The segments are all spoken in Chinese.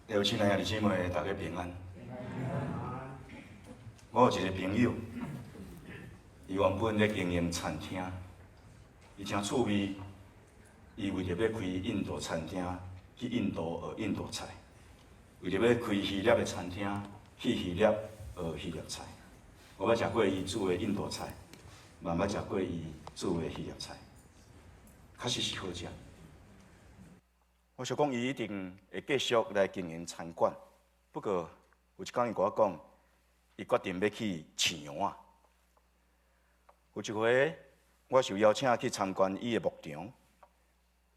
各位亲爱的姊妹，大家平安。我有一个朋友，伊原本咧经营餐厅，伊真趣味。伊为着要开印度餐厅，去印度学印度菜；为着要开希腊的餐厅，去希腊学希腊菜。我捌食过伊煮的印度菜，嘛捌食过伊煮的希腊菜，确实是好食。我想讲，伊一定会继续来经营餐馆。不过有一天，伊甲我讲，伊决定要去饲羊啊。有一回，我受邀请去参观伊的牧场，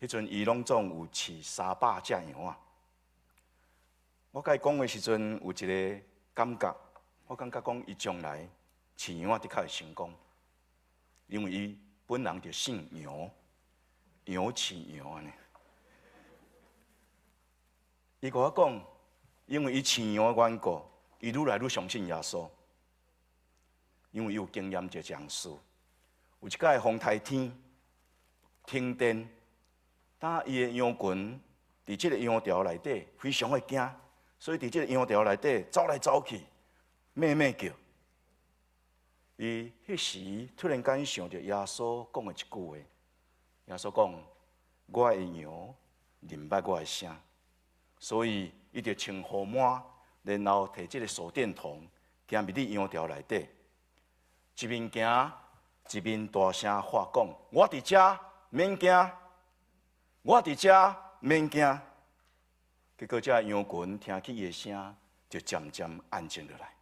迄阵伊拢总有饲300只羊啊。我甲伊讲的时阵，有一个感觉，我感觉讲伊将来饲羊啊的确会成功，因为伊本人就姓杨，羊饲羊安尼。伊甲我讲，因为伊饲羊的缘故，伊愈来愈相信耶稣。因为伊有经验一件事，有一摆风台天停电，当伊的羊群伫即个羊巢内底非常的惊，所以伫即个羊巢内底走来走去，咩咩叫。伊迄时突然间想到耶稣讲的一句话，耶稣讲：“我的羊认捌我的声。”所以，伊就穿雨满，然后摕即个手电筒，行入你羊巢内底，一面行一面大声喊讲：“我伫遮，免惊！我伫遮，免惊！”结果，这羊群听起伊的声，就渐渐安静落来。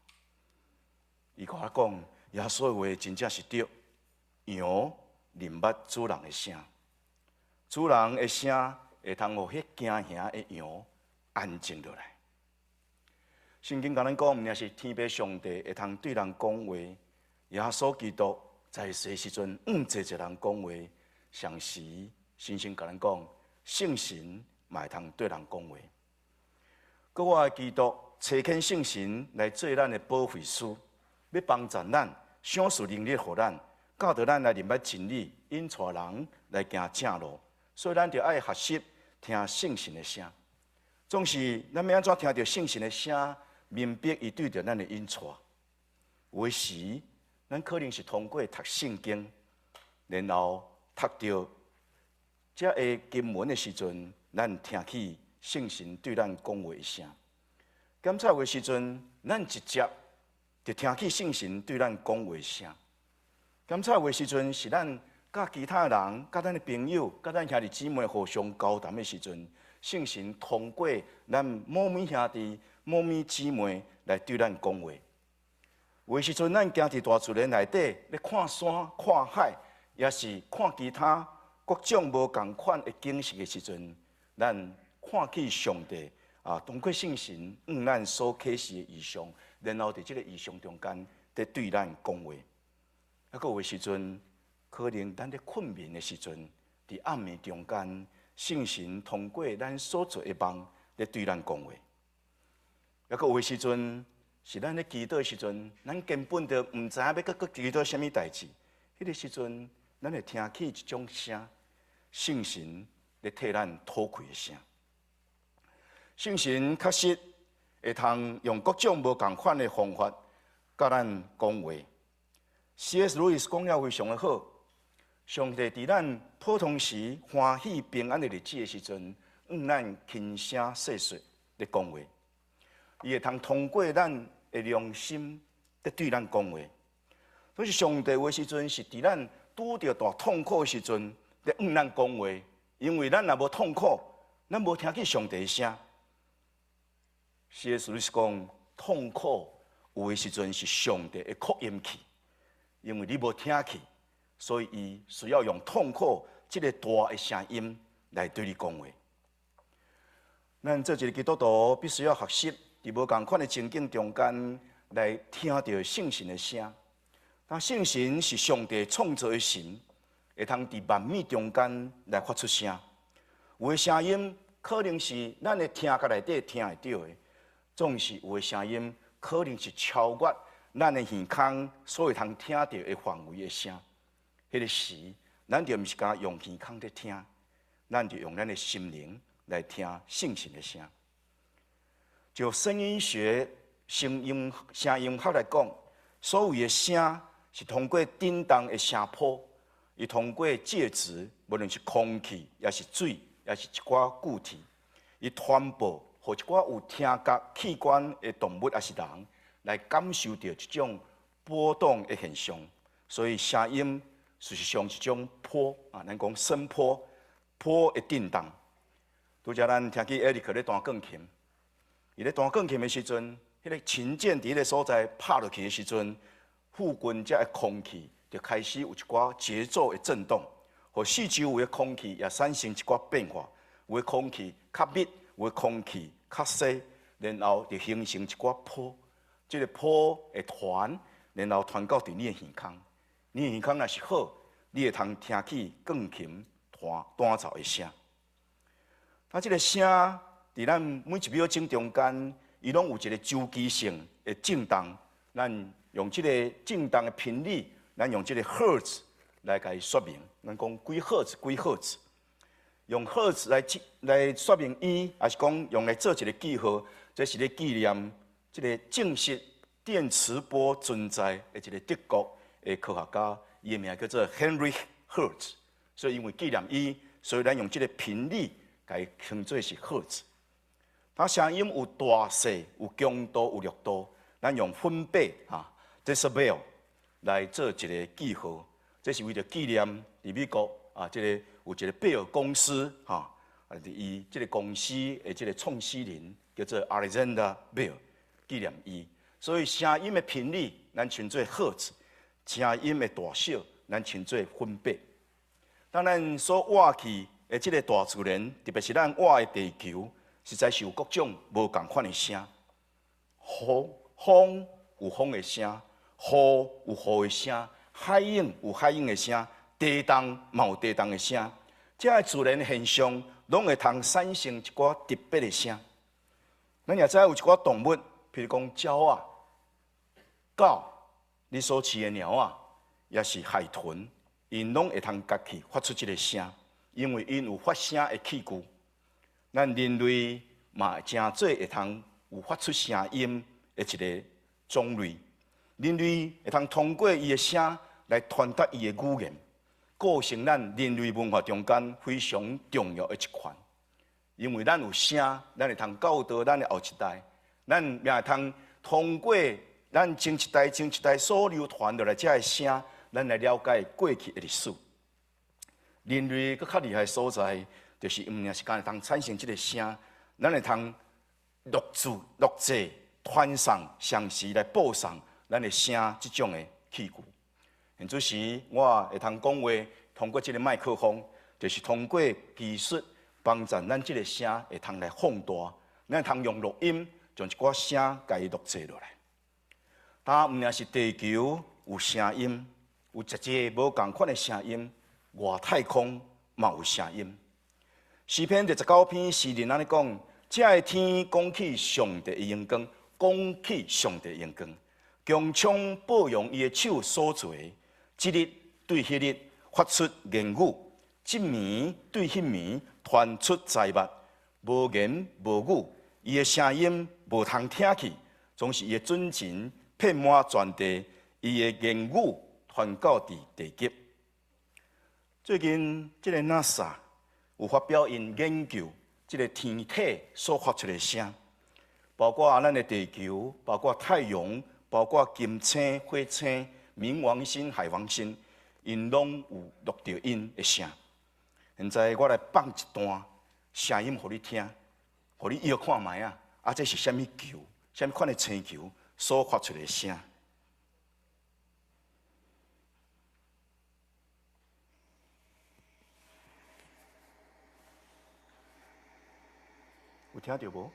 伊甲我讲，耶稣的话真正是对，羊认捌主人的声，主人的声会通互迄惊吓的羊安静落来。圣经甲咱讲，毋也是天父上帝会通对人讲话，耶稣基督在世时阵，济人讲话，上时圣经甲咱讲，圣神嘛会通对人讲话。搁我基督差遣圣神来做咱的保惠师，要帮助咱，赏赐能力互咱，教导咱来明白真理，引带人来行正路。所以咱就爱学习听圣神的声。总是咱要安怎听到圣神的声，明白伊对着咱的引带。有的时，咱可能是通过读圣经，然后读到这个经文的时阵，咱听起圣神对咱讲话的声。检查的时阵，咱直接就听起圣神对咱讲话的声。检查的时阵，是咱甲其他人、甲咱的朋友、甲咱兄弟姊妹互相交谈的时阵。圣神通过咱某咪兄弟、某咪姊妹来对咱讲话。有的时阵，咱行伫大自然内底，咧看山、看海，也是看其他各种无共款的景色的时阵，咱看见上帝通过圣神咱所启示的异象，然后伫即个异象中间，在对咱讲话。啊，搁有的时阵，可能咱咧困眠的时阵，伫暗暝中间。圣神通过咱所做的梦，咧对咱讲话。抑阁有的时阵，是咱咧祈祷的时阵，咱根本就毋知影要搁祈祷什么代志。迄个时阵，咱会听起一种声，圣神咧替咱吐气的声。圣神确实会通用各种无共款的方法，甲咱讲话。C.S. 路易斯讲了非常的好。上帝伫咱普通时欢喜平安的日子的时阵，咱轻声细说咧讲话，伊会通过咱的良心咧对咱讲话。所以上帝话时阵是伫咱拄着大痛苦的时阵咧咱讲话，因为咱若无痛苦，咱无听见上帝的声。C.S. 路易斯讲，痛苦有的时阵是上帝的扩音器，因为你无听去。所以，伊需要用痛苦这个大的声音来对你讲话。咱做一个基督徒，必须要学习伫无共款的情境中间来听到圣神的声。那圣神是上帝创造的神，会通伫万米中间来发出声。有的声音可能是咱的听觉内底听会到的，总是有的声音可能是超越咱的耳孔所会通听到的范围的声。迄个时，咱就毋是讲用耳孔在听，咱就用咱的心灵来听圣神的声。就声音学、声音学来讲，所有的声是通过振动的声波，伊通过介质，无论是空气，也是水，也是一寡固体，伊传播，互一寡有听觉器官的动物也是人来感受到这种波动的现象。所以声音事实上是一种波啊，咱讲声波，波的震动。拄则咱听见艾利克咧弹钢琴，伊咧弹钢琴的时阵，迄个琴键伫迄个所在拍落去的时阵，附近遮的空气就开始有一寡节奏的震动，和四周围的空气也产生一寡变化，有的空气较密，有的空气较细，然后就形成一寡波。这个波会传，然后传到你的耳孔。你的耳孔若是好，你会通听起钢琴弹奏的声。啊，这个声伫咱每一秒钟中间，伊拢有一个周期性的震动。咱用这个震动的频率，咱用这个赫兹来甲伊说明。咱讲几赫兹，几赫兹。用赫兹来说明伊，还是讲用来做一个记号，这是咧纪念这个证实电磁波存在的一个德国的科学家，伊的名叫做 Heinrich Hertz。所以因为纪念伊，所以咱用这个频率甲伊称作是赫兹。它声音有大细、有强度、有弱度，咱用分贝decibel 来做一个记号。这是为了纪念伫美国这个有一个贝尔公司伊这个公司的这个创始人叫做 Alexander Bell， 纪念伊。所以声音的频率咱称作赫兹，声音的大小咱称作分贝。当咱所活去的这个大自然，特别是咱活的地球，实在是有各种无共款的声。风有风的声，雨有雨的声，海涌有海涌的声，地动嘛有地动的声。这些自然现象，拢会通产生一寡特别的声。咱也知有一寡动物，譬如讲鸟啊、狗，你所饲的鸟啊，也是海豚，因拢会通家己发出这个声，因为因有发声的器具。咱人类嘛真做会通有发出声音的一个种类。人类会通过伊的声来传达伊的语言，构成咱人类文化中间非常重要的一环。因为咱有声，咱会通教导咱的后一代，咱也会通过咱前一代所流传落来这个声，咱来了解过去的历史。人类佫较厉害的所在，就是毋仅是会通产生这个声，咱会通录制、传送、详细来播送咱的声这种的器具。现主时我会通讲话，通过这个麦克风，就是通过技术帮助咱这个声会通来放大，咱会通用录音将一寡声甲伊录制落来。但毋仅是地球有声音，有一个无共款的声音，外太空嘛有声音。诗篇第19篇诗人安尼讲：这个天讲起上帝的荣光，讲起上帝的荣光，强枪报用伊的手所做，即日对迄日发出言语，即暝对迄暝传出财物，无言无语，伊的声音无通听去，总是伊的准情遍满全地，伊的言语传到地极。最近这个 NASA 有发表因研究这个天体所发出的声，包括咱的地球，包括太阳，包括金星、火星、冥王星、海王星，因拢有录到因的声。现在我来放一段声音给你听，给你摇看卖啊！这是什么球？什么款的星球所发出的声？有听到无？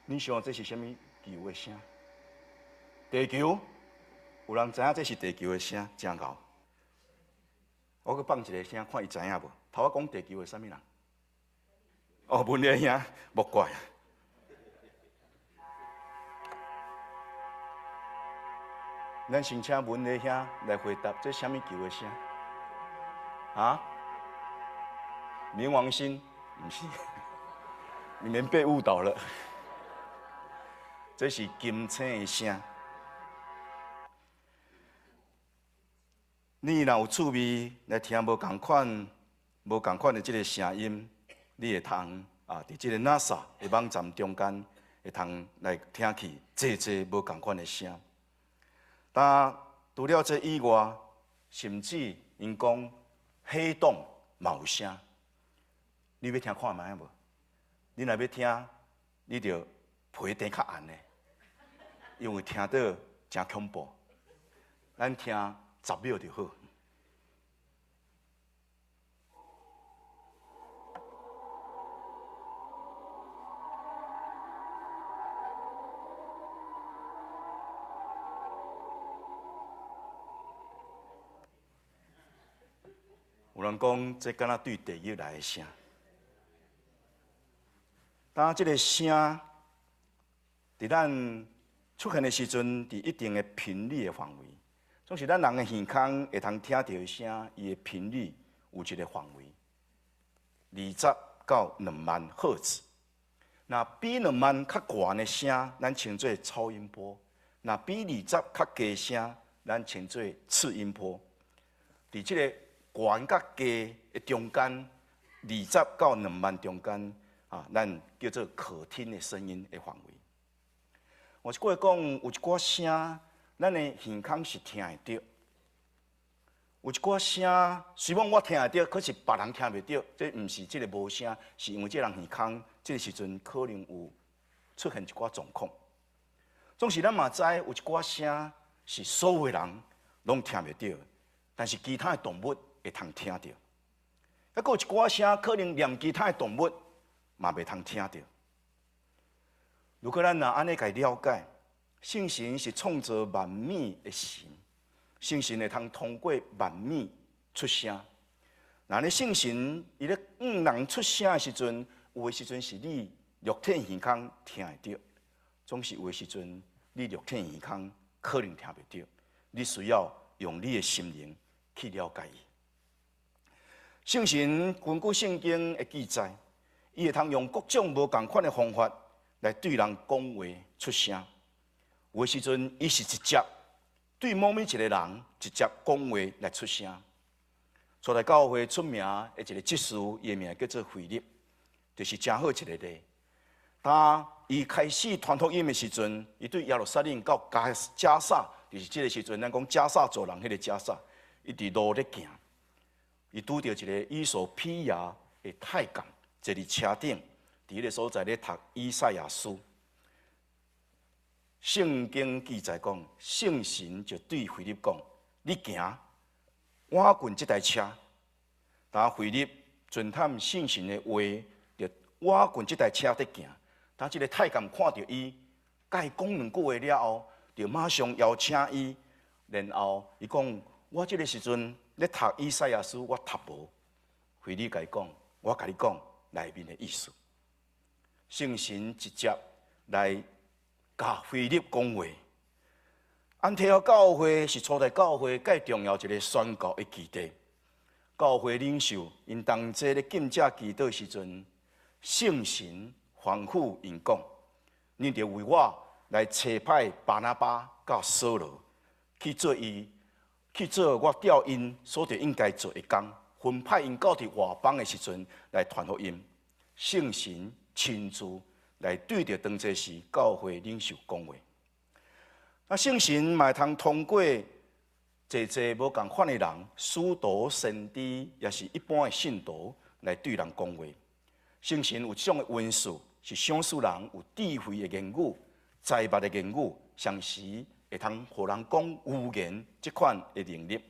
你想这是什么球的声？地球？有人知影这是地球的声？真高！我去放一个声，看伊知影无？头我讲地球的什么人？哦，文的兄，莫怪。咱先请文的兄来回答，这什么球的声？冥王星？毋是。你们被误导了，这是金青的声。你若有趣味来听无共款的这个声音，你会通啊，伫这个 NASA 的网站中间会通来听去济无共款的声。但除了这以外，甚至因讲黑洞嘛有声，你要听看卖无？你若要听，你着皮底较暗的，因为听到真恐怖。咱听10秒就好。有人讲，这敢若对地狱来的声。当这个声伫咱出现的时阵，伫一定的频率的范围，总是咱人的耳孔会通听到的声，伊的频率有一个范围，20到2万赫兹。那比2万较悬的声，咱称作超音波；那比20较低声，咱称作次音波。伫这个悬甲低的中间，20到2万中间啊，咱叫做可听的声音的范围。我是过来讲，有一寡声，咱的耳孔是听会到；有一寡声，虽然我听会到，可是别人听袂到。这毋是这个无声，是因为这人耳孔这个时阵可能有出现一寡状况。总是咱嘛知有一寡声是所有人拢听袂到，但是其他的动物会通听到。还佫有一寡声，可能连其他的动物嘛袂通听到。如果咱若安尼来了解，圣神是创造万物的神，圣神会通过万物出声。那咧圣神伊咧人出声的时阵，有的时阵是你肉体耳孔听会到，总是有的时阵你肉体耳孔可能听袂到，你需要用你的心灵去了解伊。圣神根据圣经的记载，伊会通用各种无共款的方法来对人讲话出声。有的时阵，伊是直接对某一个人直接讲话来出声。初代教会出名的一个执事，伊的名叫做腓力，就是真好一个例。当伊开始传福音的时阵，伊对耶路撒冷到加萨，就是这个时阵，咱讲加萨走人，迄个加萨，伊伫路咧行，伊拄到一个伊索比亚的太监坐伫车顶，伫迄个所在咧读以赛亚书。圣经记载讲，圣神就对腓力讲：“你行，我滚这台车。”当腓力遵探圣神的话，就我滚这台车在行。当这个太监看到伊，甲伊讲2句话了后，就马上邀请伊，然后伊讲：“我这个时阵咧读以赛亚书，我读无。”腓力甲伊讲：“我甲你讲内面的意思。”圣神直接来甲腓力讲话。安提阿教会是初代教会介重要一个宣告的基地。教会领袖因同齐咧敬祭祈祷时阵，圣神吩咐因讲：“你着为我来差派巴拿巴甲扫罗去做我调因所着应该做的工，分派因到伫外邦的时阵来传福音。”圣神亲自来对着当这时教会领袖讲话。那圣神嘛会通过济无共款的人，使徒、先知，也是一般的信徒来对人讲话。圣神有这种的文字，是想使人有智慧的言语、财物的言语，同时会通互人讲预言这款的能力。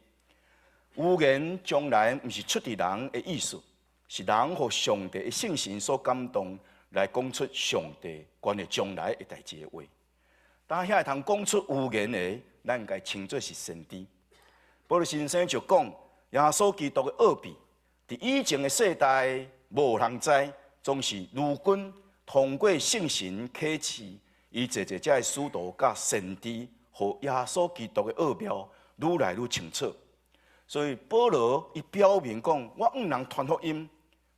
预言将来毋是出伫人的意思，是人互上帝的圣神所感动，来讲出上帝关于将来的代志的话。当遐会通讲出预言的，咱应该称作是先知。保罗先生就讲，耶稣基督的奥秘，伫以前的世代无人知，总是如今通过圣神启示，以这遮的使徒甲先知，互耶稣基督的奥妙愈来愈清楚。所以保罗伊表明讲，我人传福音，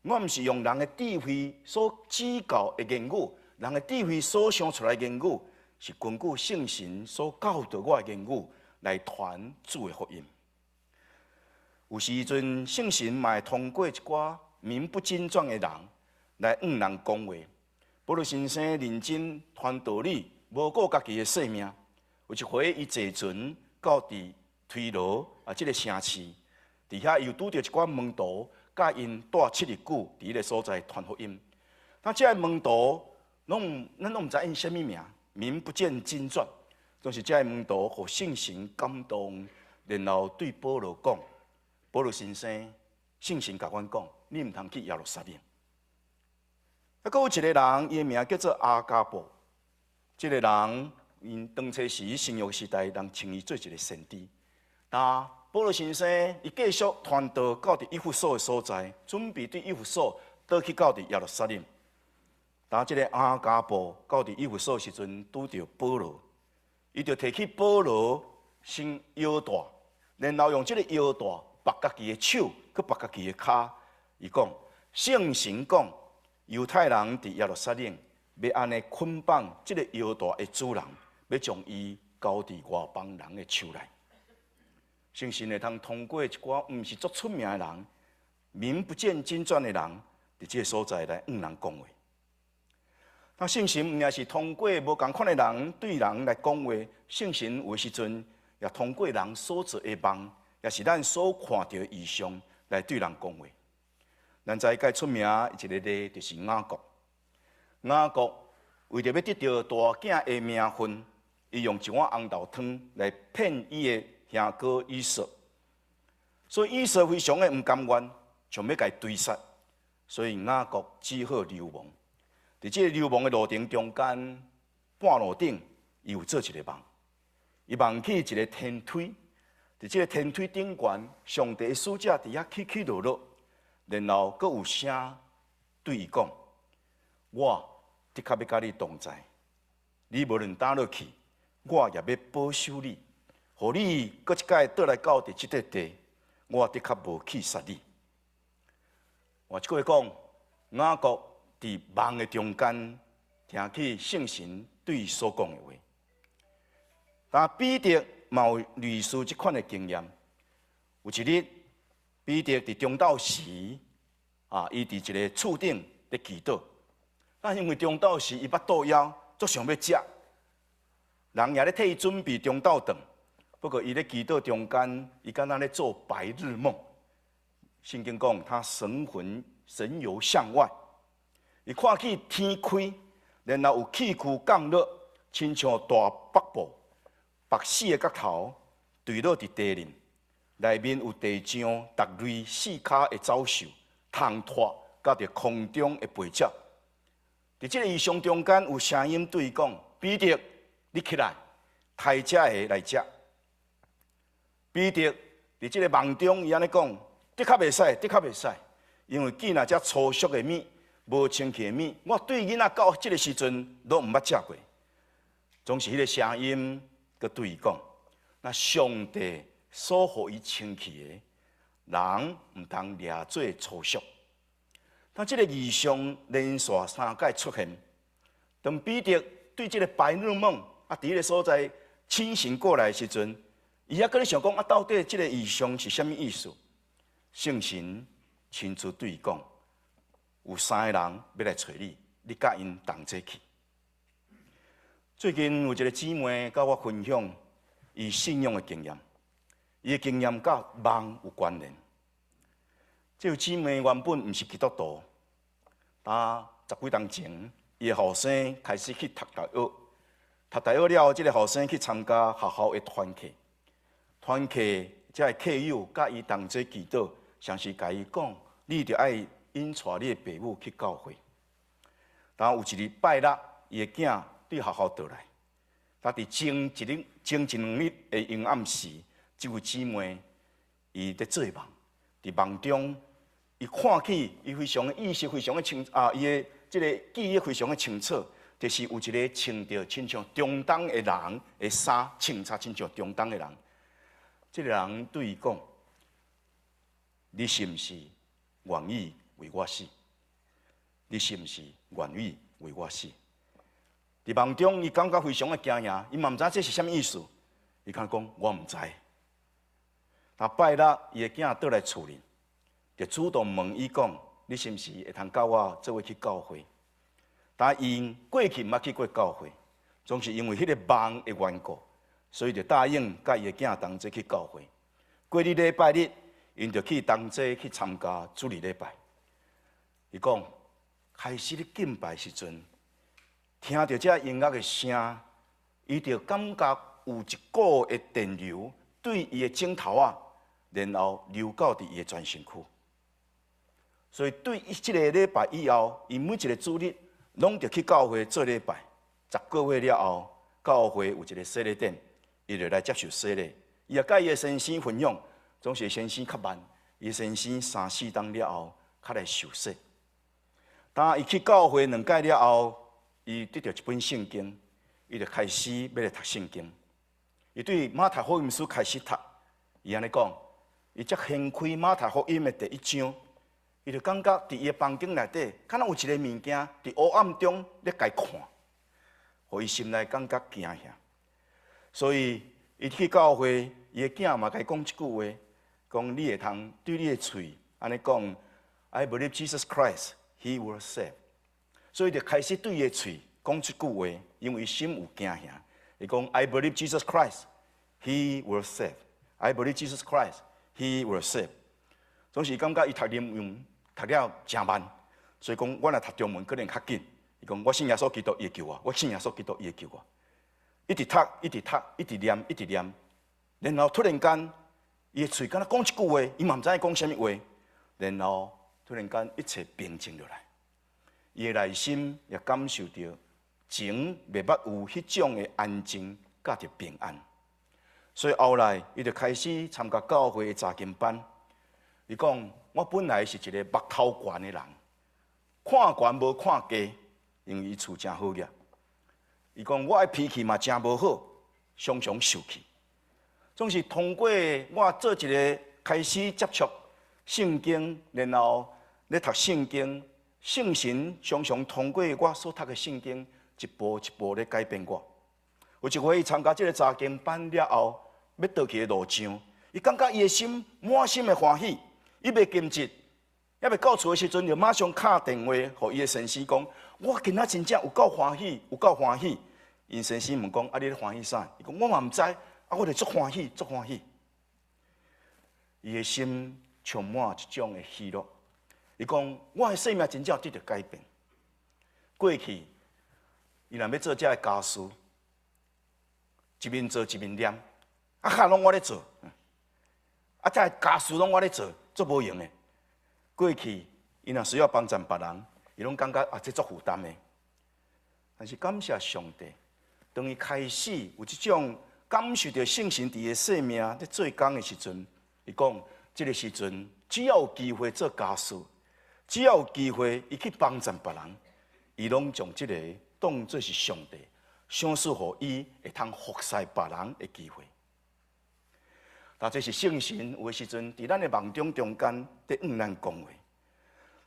我毋是用人的智慧所指教的言语，人的智慧所想出来的言语，是根据圣神所教导我的言语来传主的福音。有时阵，圣神嘛会通过一寡名不经传的人来人讲话。保罗先生认真传道理，无顾家己的性命。有一回，伊坐船到伫推罗这个城市，伫遐又拄着一寡门徒，甲因带7日久伫迄个所在传福音。那这门徒咱拢毋知因啥物名，名不见经传，就是这门徒互圣神感动，然后对保罗讲：“保罗先生，圣神甲阮讲，你毋通去耶路撒冷。”啊，阁有一个人，伊的名叫做阿加布。这个人因当初时新约时代人称伊做一个先知。但保罗先生伊继续传道到伫以弗所的所在，准备对以弗所倒去到伫耶路撒冷。但这个阿加布到伫以弗所时阵，拄着保罗，伊就摕起保罗先腰带，然后用这个腰带绑家己的手，佮绑家己的骹。伊讲圣神讲。犹太人伫耶路撒冷要安尼捆绑这个腰带的主人，要将伊交伫外邦人的手内。圣神会通过一寡毋是足出名的人、名不见经传的人，伫这个所在来人讲话。那圣神毋也是通过无共款的人对人来讲话，圣神有时阵也通过人所做的梦，也是咱所看到的异象来对人讲话。咱知介出名一个例，就是雅各。雅各为着要得到大囝的名分，伊用一碗红豆汤来骗伊的兄哥以扫。所以以扫非常的毋甘愿，想要甲伊追杀，所以雅各只好流亡。伫这个流亡的路程中间，半路顶伊有做一个梦，伊梦起一个天梯，伫这个天梯顶悬，上帝的使者伫遐起起落落。然后，阁有声对伊讲：“我的确要甲你同在，你无论倒落去，我也要保守你，互你阁一摆倒来到伫即块地，我的确无去杀你。”换一句话讲，雅各伫梦的中间听起圣神对伊所讲的话。但彼得嘛有类似即款的经验，有一日。彼得伫中昼时，伊伫一个厝顶咧祈祷。但因为中昼时伊腹肚枵，足想要食，人也咧替伊准备中昼顿。不过伊咧祈祷中间，伊敢若咧做白日梦。圣经讲他神游向外，伊看见天开，然后有气球降落，亲像大白布，白死的角头坠落伫地面。内面有地上逐类四脚的走兽、虫拖，甲着空中的飞鸟。伫这个异象中间，有声音对伊讲：“彼得，你起来，抬这个来食。”彼得伫这个梦中，伊安尼讲：“的确袂使，的确袂使，因为既然遮粗俗的物、无清气的物，我对囡仔到这个时阵都毋捌食过。”总是迄个声音，佮对伊讲：“那上帝。”所互伊清气的人，毋通掠做粗俗。但这个异象连续3摆出现。当彼得对这个白日梦伫迄个所在清醒过来的时阵，伊还搁咧想讲到底这个异象是啥物意思？圣神亲自对伊讲：有3个人要来找你，你甲因同齐去。最近有一个姊妹甲我分享伊信仰的经验。伊的经验甲梦有关联。这位姊妹原本毋是基督徒，但10几年前，伊的后生开始去读大学。读大学了后，这个后生去参加学校的团契。团契这客友甲伊同齐祈祷，像是甲伊讲：你着爱引带你的父母去教会。但有一日拜六，伊的囝对学校倒来。但伫前一两日的阴暗时，这位姊妹，伊在做梦，伫梦中，伊看起，伊非常的意识非常的清伊的这个记忆非常的清楚，就是有一个穿着亲像中东的人的衫，穿插亲像中东的人。这个人对伊讲：“你是毋是愿意为我死？你是毋是愿意为我死？伫梦中，伊感觉非常的惊讶，伊嘛毋知这是啥物意思。伊敢讲我毋知。那拜六，伊的囝倒来厝里，就主动问伊讲：你是毋是会通甲我做伙去教会？但因过去毋捌去过教会，总是因为迄个梦的缘故，所以就答应甲伊的囝同齐去教会。过日礼拜日，因就去同齐去参加主日礼拜。伊讲开始咧敬拜时阵，听到这音乐的声，伊就感觉有一股的电流对伊的镜头啊，然后流到伫伊的全身躯。所以对伊即个礼拜以后，伊每一个主日拢着去教会做礼拜。10个月了后，教会有一个洗礼典，伊就来接受洗礼。伊也甲伊的先生分享，总是先生较慢，伊先生3、4天了后，较来受洗。当伊去教会2届了后，伊得到一本圣经，伊就开始要来读圣经。伊对马太福音书开始读，伊安尼讲，伊则掀开马太福音的第1章。伊就感觉伫伊的房间内底，敢若有一个物件伫黑暗中咧家看，互伊心内感觉惊吓。所以伊去教会，伊的囝嘛甲伊讲一句话，讲你会通对你的喙安尼讲 ，I believe Jesus Christ, He will save。所以就开始对伊的喙讲一句话，因为伊心有惊吓。伊讲 I believe Jesus Christ, He will save。I believe Jesus Christ, He will save。总是感觉伊读英文。读了真慢，所以讲我若读中文可能较紧。伊讲我信耶稣基督，伊会救我；我信耶稣基督，伊会救我。一直读，一直读，一直念，一直念。然后突然间，伊的嘴敢若讲一句话，伊嘛毋知伊讲啥物话。然后突然间，一切平静落来。伊的内心也感受到前袂捌有迄种的安静甲着平安。所以后来，伊就开始参加教会的查经班。伊讲。我本来是一个目头悬的人，看悬无看低，因为伊厝真好个。伊讲我的脾气嘛真无好，常常受气。总是通过我做一个开始接触圣经，然后咧读圣经，圣神常常通过我所读的圣经，一步一步咧改变我。有一回伊参加这个查经班了后，要倒去的路上，伊感觉伊的心满心的欢喜。伊袂禁止，还袂到厝的时阵，就马上敲电话，互伊的先生讲：我今仔真正有够欢喜，有够欢喜。因先生问讲：啊，你咧欢喜啥？伊讲：我嘛毋知，啊，我就足欢喜，足欢喜。伊的心充满一种的喜乐。伊讲：我的生命真正得到改变。过去，伊若要做这个家事，一面做一面念，啊，下拢我咧做，啊，这家事拢我咧做。做无用的，过去伊若需要帮衬别人，伊拢感觉啊，这足负担的。但是感谢上帝，当伊开始有这种感受到圣神伫伊生命咧做工的时阵，伊讲，这个时阵只要有机会做家事，只要有机会伊去帮衬别人，伊拢将这个当作是上帝赏赐予伊会通服侍别人的机会。但这是圣神有的时阵，伫咱的梦中中间，伫向咱讲话。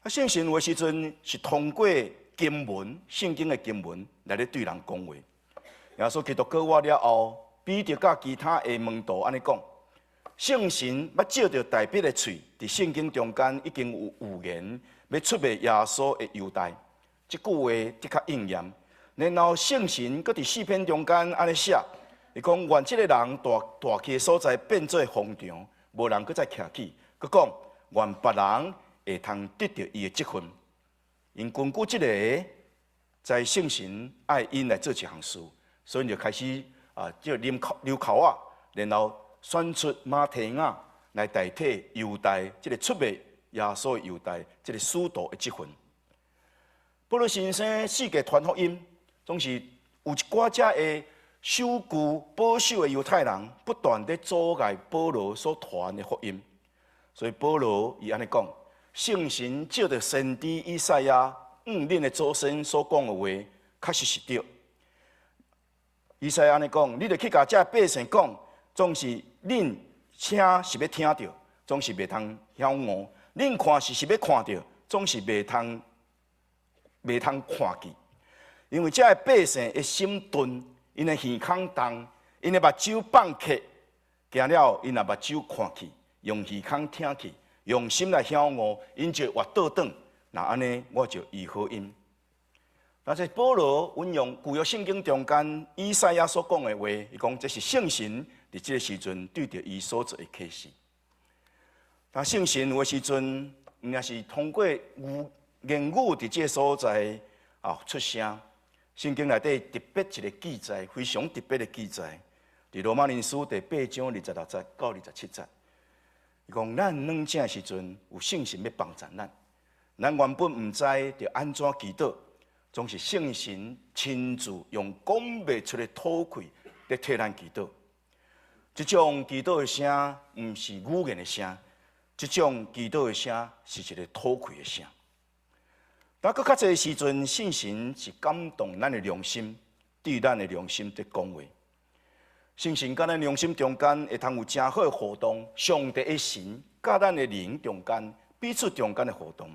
啊，圣神有的时阵是通过经文、圣经的经文来咧对人讲话。耶稣基督过活了后，彼得甲其他的门徒安尼讲：圣神要借着大笔的喙，伫圣经中间已经有预言，要出卖耶稣的犹大。这句话的确应验。然后圣神搁伫4篇中间安尼写。伊讲，愿这个人大气的所在变做荒场，无人搁再徛起。佮讲，愿别人会通得到伊的积分。因根据这个，在圣神爱因来做一项事，所以就开始就流口啊，然后选出马提亚来代替犹大这个出卖耶稣的犹大这个使徒的积分。保罗先生世界传福音，总是有一寡只的。守旧保守的犹太人不断地阻碍保罗所传的福音，所以保罗伊安尼讲：圣神借着先知以赛亚恁的祖先所讲的话，确实是对。以赛亚安尼讲：你著去甲这百姓讲，总是恁听是要听着，总是袂通晓误；恁看是要看着，总是袂通看见，因为这百姓的心钝，因的耳孔重，因的目睭放客，行了因也目睭看去，用耳孔听去，用心来晓悟，因就活倒转。那安尼我就医好因。但是保罗运用旧约圣经中间以赛亚所讲的话，伊讲这是圣神伫这个时阵对着伊所做的启示。但圣神有的时阵，应该是通过言语伫这个所在出声。圣经内底特别一个记载，非常特别的记载，伫罗马人书第8章26节到27节。伊讲咱软正时阵有圣神要帮助咱，咱原本毋知着安怎祈祷。总是圣神亲自用讲袂出的吐气来替咱祈祷。这种祈祷的声，毋是语言的声，这种祈祷的声是一个吐气的声。但搁较侪的时阵，圣神是感动咱的良心，对咱的良心在讲话。圣神甲咱良心中间会通有真好的互动，上帝的神甲咱的灵中间彼此中间的互动。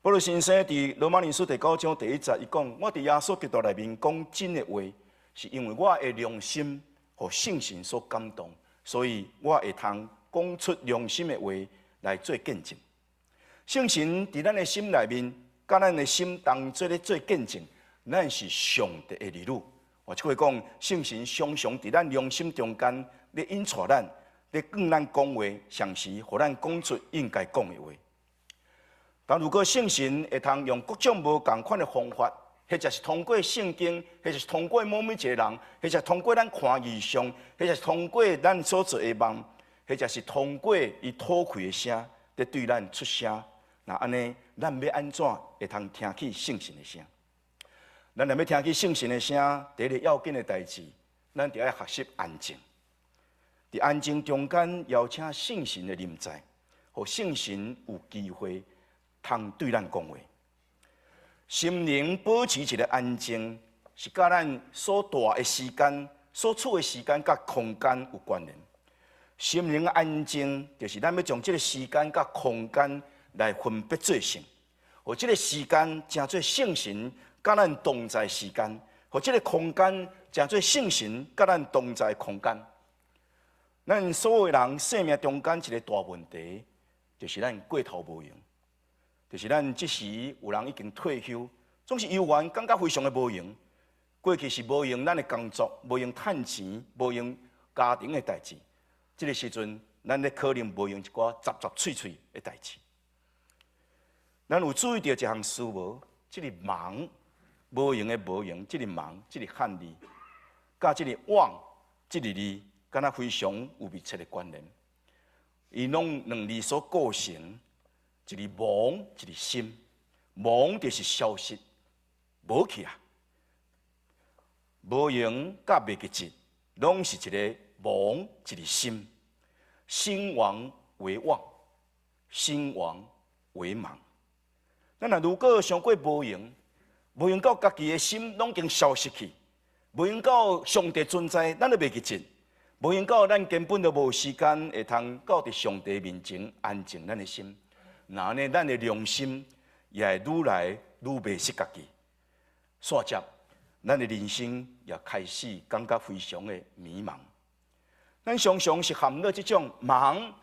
保罗先生伫罗马人书第9章第1节，伊讲：我伫耶稣基督内面讲真的话，是因为我的良心和圣神所感动，所以我会通讲出良心的话来做见证。圣神伫咱的心内面，甲咱的心同做咧做见证，咱是上帝的儿女。或者会讲，圣神常常伫咱良心中间咧引带咱，咧跟咱讲话，常时互咱讲出应该讲的话。但如果圣神会通用各种无同款的方法，或者是通过圣经，或者是通过某一个人，或者是通过咱看异象，或者是通过咱所做的梦，或者是通过伊吐气的声，在对咱出声，那安尼，咱要安怎会通听起圣神的声？咱若要听起圣神的声，第一个要紧的代志，咱就要学习安静。伫安静中间，邀请圣神的临在，互圣神有机会。通对咱讲话，心灵保持一个安静，是甲咱所住的时间、所处的时间、甲空间有关联。心灵安静，就是咱要将这个时间甲空间来分别做成，和这个时间成做圣神甲咱同在时间，和这个空间成做圣神甲咱同在空间。咱所有人生命中间一个大问题，就是咱过头无用。就是咱即时有人已经退休，总是游玩感觉非常的无用。过去是无用咱的工作，无用趁钱，无用家庭的代志。这个时阵，咱咧可能无用一寡杂杂碎碎的代志。咱有注意到一项事无？这个忙，无用的无用，这个忙，这个汉字，甲这个忘，这个字，敢若非常有密切的关联。伊拢两字所构成。一个忙，一个心。忙就是消失，无去啊。无用甲袂记节，拢是一个忙，一个心。心亡为忘，心亡为忙。咱若如果想过无用，无用到家己的心拢已经消失去，无用到上帝存在，咱都袂记节。无用到咱根本就无时间会通到伫上帝面前安静咱的心。那呢，咱的良心也会愈来愈袂识家己，煞接咱的人生也开始感觉非常的迷茫。咱常常是陷入这种忙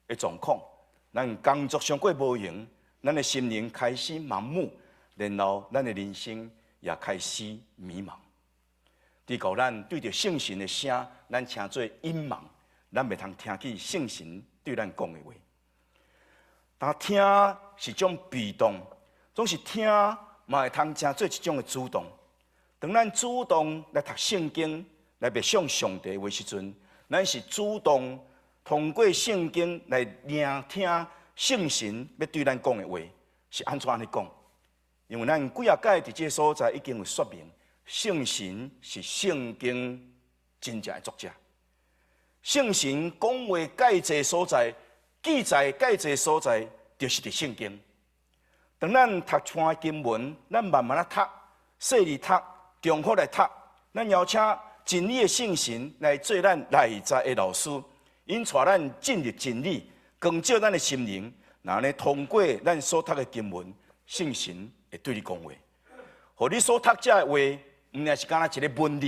的状况，咱工作上过无用，咱的心灵开始盲目，然后咱的人生也开始迷茫。伫到咱对着圣神的声，咱称做隐盲，咱袂通听起圣神对咱讲的话。但听是种被动，总是听嘛会通成做一种的主动。当咱主动来读圣经，来默想上帝话时阵，咱是主动通过圣经来聆听圣神要对咱讲的话，是安怎安尼讲？因为咱几啊届伫这个所在已经有说明，圣神是圣经真正的作者。圣神讲话介济所在。记载介济所在，就是伫圣经。当咱读串经文，咱慢慢啊读，细腻读，重复来读，咱邀请真理的圣神来做咱内在的老师，引带咱进入真理，光照咱的心灵，那安尼通过咱所读的经文，圣神会对你讲话。互你所读这的话，毋然是干那一个文字，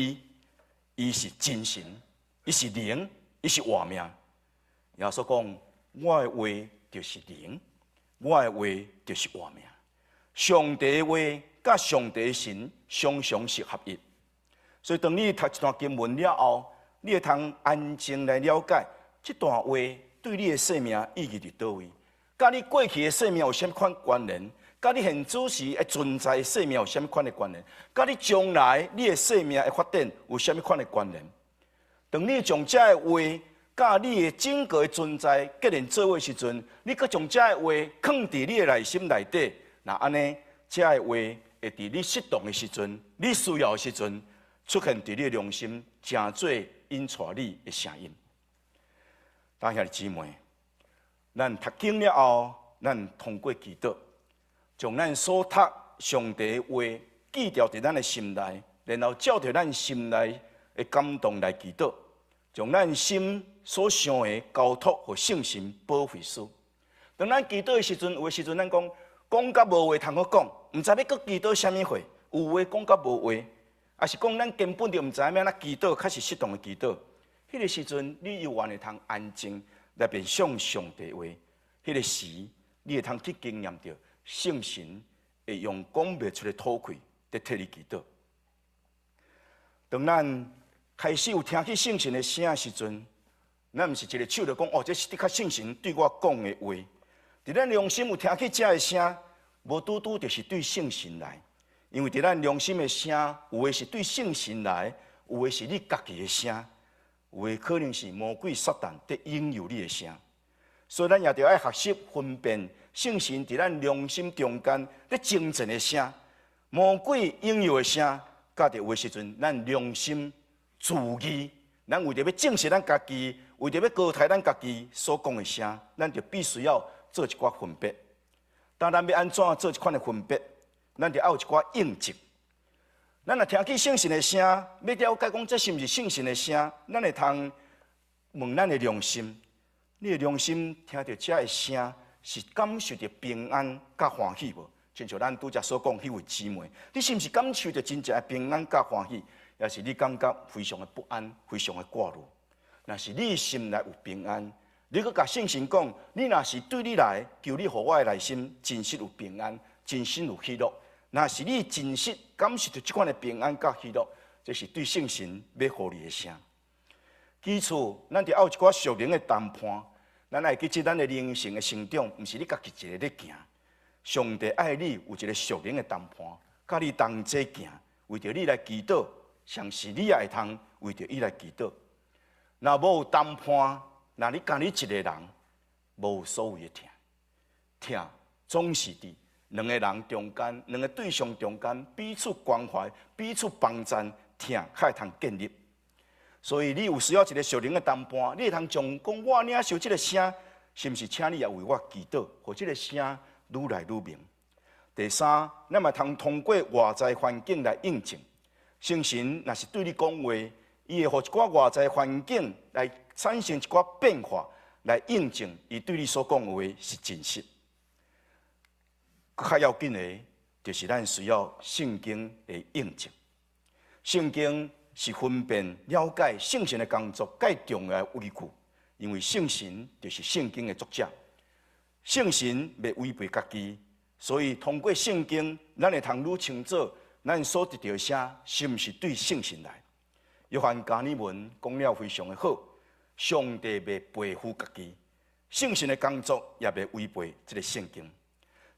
伊是真神，伊是灵，伊是活命。耶稣讲，我的话就是灵，我的话就是活命。上帝的话甲上帝的神常常是合一。所以，当你读一段经文了后，你会通安静来了解这段话对你的生命意义伫倒位，甲你过去的生命有啥物款关联？甲你现此时的存在生命有啥物款的关联？甲你将来你的生命的发展有啥物款的关联？当你将这的话甲你的整个的存在结连做伙时阵，你阁将这的话放伫你的内心内底，那安尼这的话会伫你适当的时阵、你需要的时阵，出现伫你的良心，成做引带你的声音。弟兄姊妹，咱读经了后，咱通过祈祷，将咱所读上帝的话记牢伫咱的心内，然后照着咱心内的感动来祈祷，将咱心所想的交托和圣神保惠师。当咱祈祷的时阵，有的时阵咱讲甲无话通好讲，毋知要搁祈祷啥物话，有话讲甲无话，也是讲咱根本就毋知影怎祈祷，较是适当的祈祷。迄个时阵，你又愿会通安静来面向上帝话。迄个时，你会通去经验到圣神会用讲不出的吐气，在替你祈祷。当咱开始有听起圣神的声的时阵，咱毋是一个手就讲哦，这是的确圣神对我讲的话。伫咱良心有听起这的声，无拄拄就是对圣神来。因为伫咱良心的声，有的是对圣神来，有的是你家己的声。有诶，可能是魔鬼撒旦在引诱你的声，所以咱也着爱学习分辨圣神伫咱良心中间咧精进的声，魔鬼引诱的声，甲着有诶时阵，咱良心自义，咱为着要证实咱家己，为着要高抬咱家己所讲的声，咱就必须要做一寡分别。当咱要安怎做一款的分别，咱就要有一寡应急。咱若听起圣神的声，要了解讲这是毋是圣神的声，咱会通问咱的良心。你的良心听到这的声，是感受到平安甲欢喜无？亲像咱拄则所讲迄位姊妹，你是毋是感受到真正的平安甲欢喜？也是你感觉非常的不安，非常的挂虑？若是你心内有平安，你阁甲圣神讲，你若是对你来，求你互我的内心真实有平安，真心有喜乐。若是你真实感受到这款的平安甲喜乐，这是对圣神要互你的声。其次，咱着要有一寡属灵的谈判，咱爱记住咱的灵性的成长，毋是你家己一个咧行。上帝爱你有一个属灵的谈判，甲你同齐行，为着你来祈祷，像是你也会通为着伊来祈祷。若无有谈判，那你干你一个人，无所谓的疼总是伫两个人中间，两个对象中间，彼此关怀，彼此帮衬，疼才会通建立。所以你有需要一个属灵的谈判，你会通将讲我领受这个声，是毋是请你也为我祈祷，互这个声愈来愈明。第三，咱嘛通过外在环境来印证，圣神若是对你讲话，伊会互一寡外在环境来产生一寡变化，来印证伊对你所讲的话是真实。较要紧的，就是咱需要圣经的印证。圣经是分辨了解圣神的工作介重要的依据，因为圣神就是圣经的作者，圣神袂违背家己，所以通过圣经，咱会通愈清楚咱所得到的声是毋是对圣神来。约翰加尔文讲了非常的好，上帝袂背负家己，圣神的工作也袂违背这个圣经。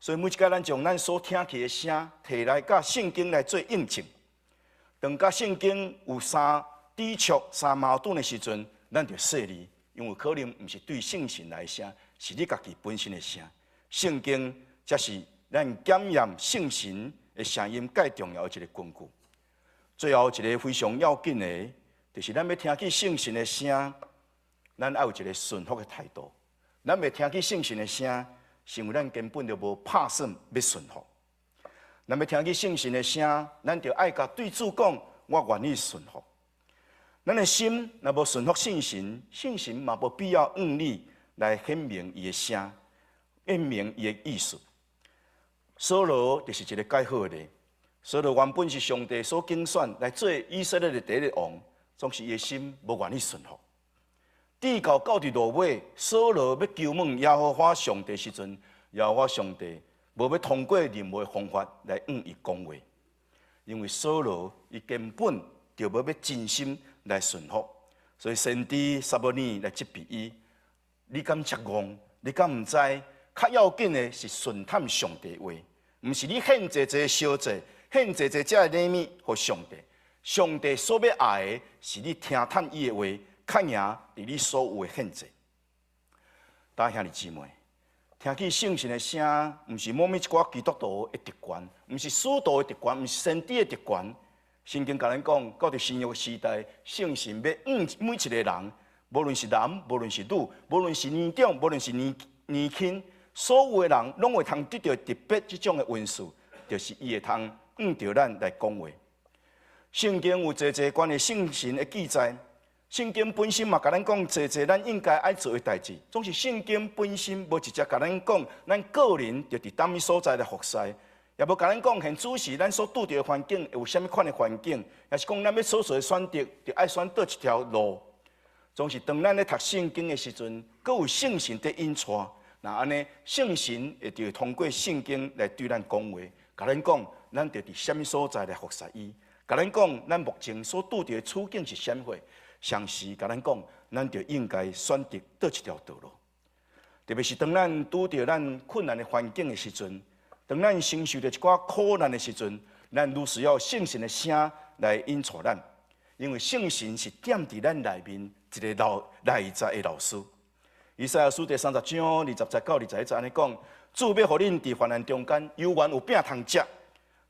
所以每一摆咱将咱所听起的声摕来甲圣经来做印证，当甲圣经有啥抵触、啥矛盾的时阵，咱就说离，因为可能毋是对圣神来声，是你家己本身的声。圣经才是咱检验圣神的声音介重要的一个根据。最后一个非常要紧的，就是咱要听起圣神的声，咱要有一个顺服的态度。咱要听起圣神的声，是因为咱根本就无拍算要顺服。咱要听起圣神的声，咱就爱甲对主讲，我愿意顺服。咱的心若无顺服圣神，圣神嘛无必要用你来显明伊的声。验明伊的意思。扫罗就是一个介好的。扫罗原本是上帝所拣选来做以色列的第一个王，总是伊的心无愿意顺服。至到伫落尾，扫罗要求问耶和华上帝时阵，耶和华上帝无要通过任何方法来伊讲话，因为扫罗伊根本就无要真心来顺服，所以先知撒母耳来责备伊：你敢chấp戇？你敢毋知？较要紧的是顺探上帝话，毋是你献济济烧济。献济济只礼物互上帝，上帝所要爱的是你听探伊的话，较赢伫你所有的献济。大家兄弟姊妹，听起圣神的声，毋是某物一寡基督徒的特权，毋是使徒的特权，毋是先知的特权。圣经甲咱讲，到伫新约时代，圣神要每一个人，无论是男，无论是女，无论是年长，无论是年轻，所有的人拢会通得到特别即种的恩赐，就是伊会通。着咱来讲话，圣经有侪侪关于圣神的记载。圣经本身嘛，甲咱讲侪侪咱应该爱做的代志。总是圣经本身无直接甲咱讲，咱个人着伫当物所在来服侍，也无甲咱讲现主时咱所拄着的环境会有啥物款的环境，也是讲咱要所做的选择，着爱选倒一条路。总是当咱咧读圣经的时阵，阁有圣神在引带，那安尼圣神会着通过圣经来对咱讲话，甲咱讲。咱着伫什么所在来服侍伊？甲咱讲，咱目前所拄着的处境是啥货？详细甲咱讲，咱着应该选择倒一条道路。特别是当咱拄着咱困难的环境的时阵，当咱承受着一寡苦难的时阵，咱愈需要圣神的声来引带咱，因为圣神是点伫咱内面一个内在的老师。以赛亚书第30章20节到21节安尼讲：主要互恁伫患难中间，犹原有饼通食。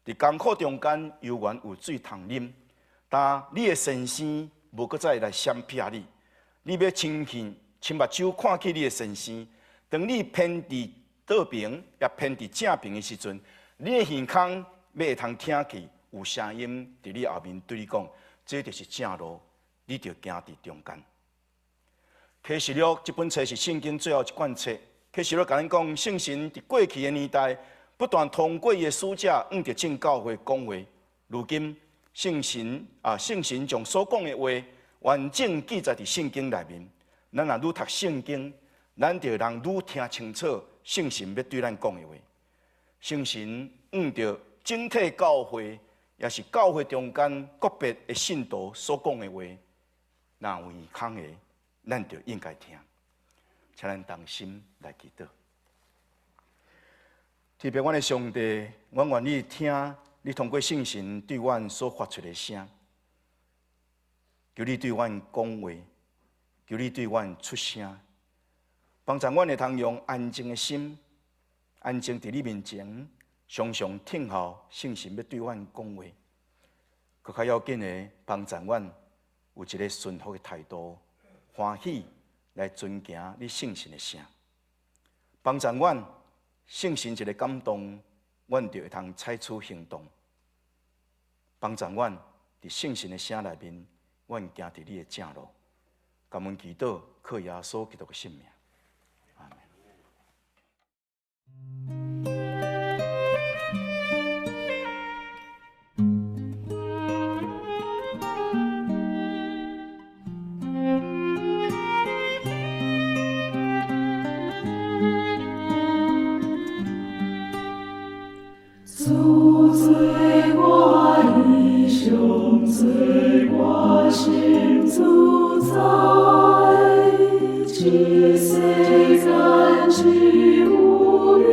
伫艰苦中间，犹原有水通啉。但你的先生无搁再来闪避你，你要亲目睭看起你的先生。当你偏伫倒边，也偏伫正边的时阵，你的耳孔要会通听见有声音伫你后面对你讲，这就是正路，你着行伫中间。启示录这本册是圣经最后一卷册。启示录甲咱讲，圣神伫过去的年代。不断通过伊的使者，着正教会讲话。如今圣神将所讲的话完整记载伫圣经内面。咱若愈读圣经，咱就能愈听清楚圣神要对咱讲的话。圣神着整体教会，也是教会中间个别的信徒所讲的话，若有耳孔的，咱就应该听。请咱同心来祈祷。特别，阮的上帝，阮愿意听你通过圣神对阮所发出的声，求你对阮讲话，求你对阮出声，帮助阮会通用安静的心，安静伫你面前，常常听候圣神要对阮讲话。更较要紧的，帮助阮有一个顺服的态度，欢喜来遵行你圣神的声，帮助阮。圣神一个感动，阮就会通采取行动，帮助阮伫圣神的声内面，阮行伫你的正路。感恩祈祷，靠耶稣基督的性命。阿门。主最我意胸，最我心主宰，知世间之物，你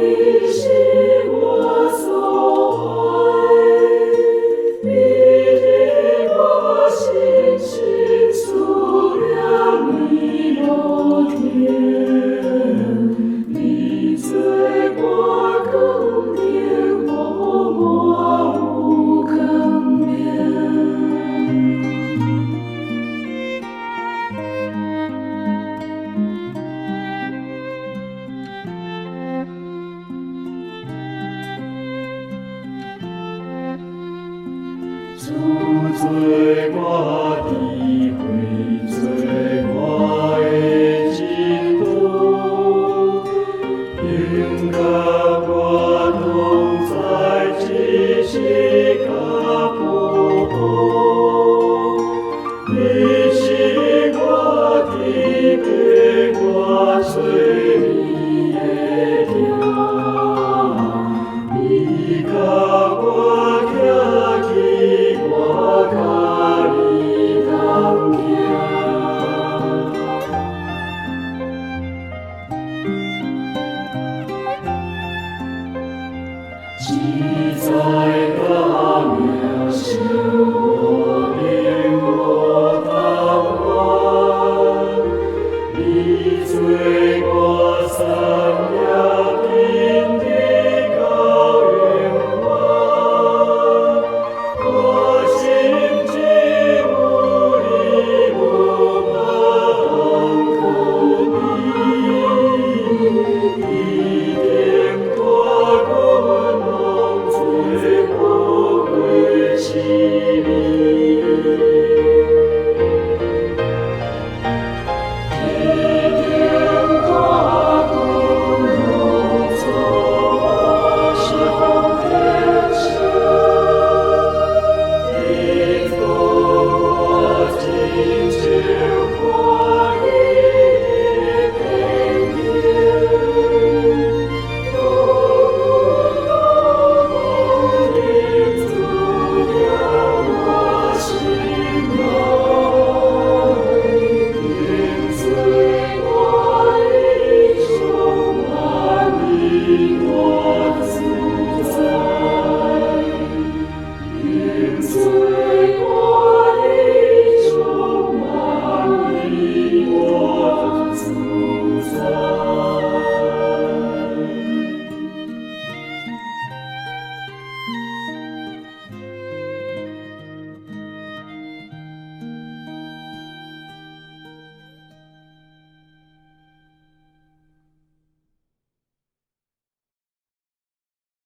是我所爱，你的我心心素量你无天，你最我更定我无可免。主最我的会，最我的基督，因耶。